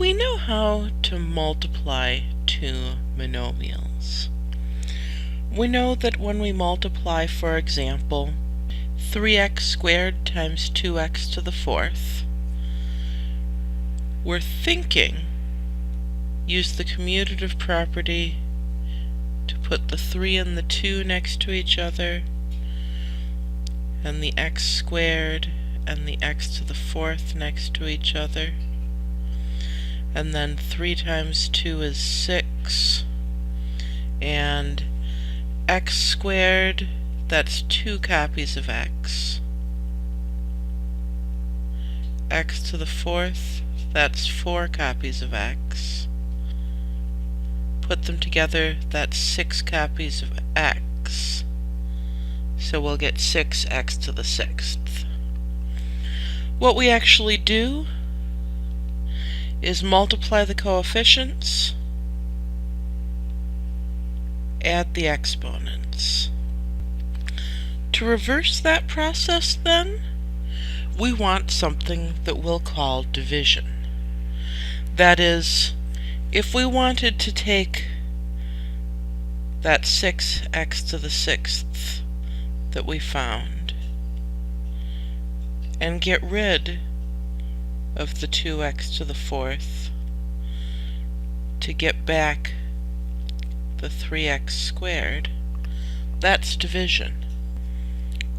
We know how to multiply two monomials. We know that when we multiply, for example, 3x squared times 2x to the fourth, we're thinking use the commutative property to put the 3 and the 2 next to each other, and the x squared and the x to the fourth next to each other. And then 3 times 2 is 6, and x squared, that's 2 copies of x. X to the fourth, that's 4 copies of x. Put them together, that's 6 copies of x. So we'll get 6x to the sixth. What we actually do is multiply the coefficients, add the exponents. To reverse that process, then, we want something that we'll call division. That is, if we wanted to take that 6x to the sixth that we found and get rid of the 2x to the fourth to get back the 3x squared, that's division.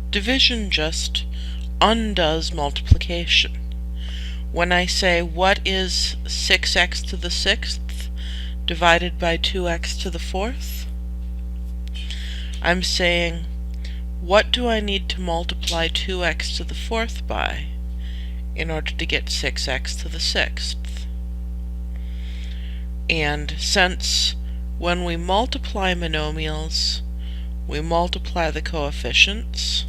Division just undoes multiplication. When I say what is 6x to the sixth divided by 2x to the fourth, I'm saying what do I need to multiply 2x to the fourth by in order to get 6x to the sixth. And since when we multiply monomials, we multiply the coefficients,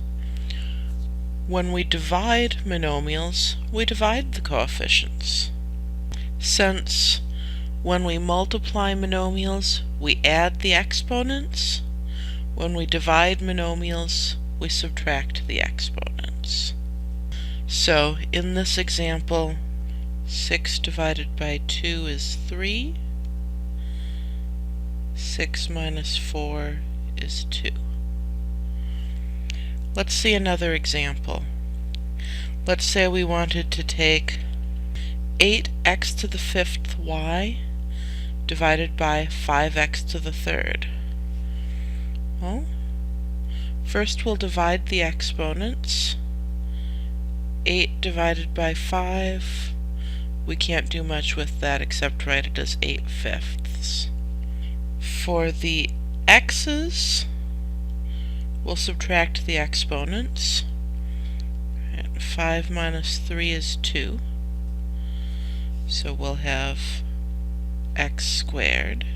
when we divide monomials, we divide the coefficients. Since when we multiply monomials, we add the exponents, when we divide monomials, we subtract the exponents. So, in this example, 6 divided by 2 is 3. 6 minus 4 is 2. Let's see another example. Let's say we wanted to take 8x to the fifth y divided by 5x to the third. Well, first we'll divide the exponents. 8 divided by 5, we can't do much with that except write it as 8/5. For the x's, we'll subtract the exponents. 5 minus 3 is 2. So we'll have x squared.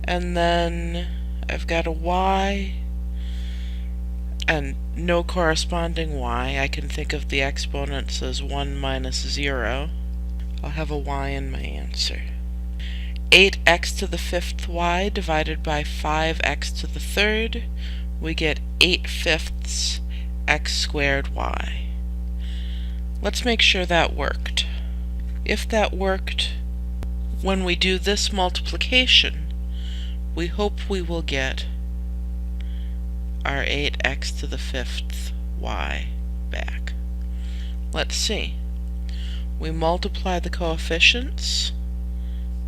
And then I've got a y and no corresponding y. I can think of the exponents as 1 minus 0. I'll have a y in my answer. 8x to the fifth y divided by 5x to the third, we get 8/5 x squared y. Let's make sure that worked. If that worked, when we do this multiplication, we hope we will get our 8x to the fifth y back. Let's see. We multiply the coefficients.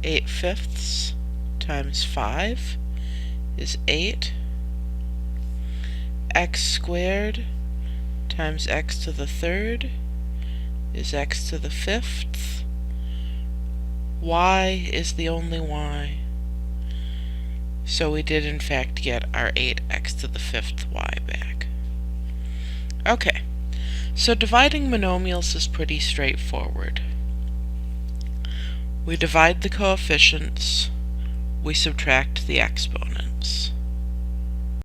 8/5 times 5 is 8. X squared times x to the third is x to the fifth. Y is the only y. So we did in fact get our 8x to the fifth y back. Okay, so dividing monomials is pretty straightforward. We divide the coefficients, we subtract the exponents.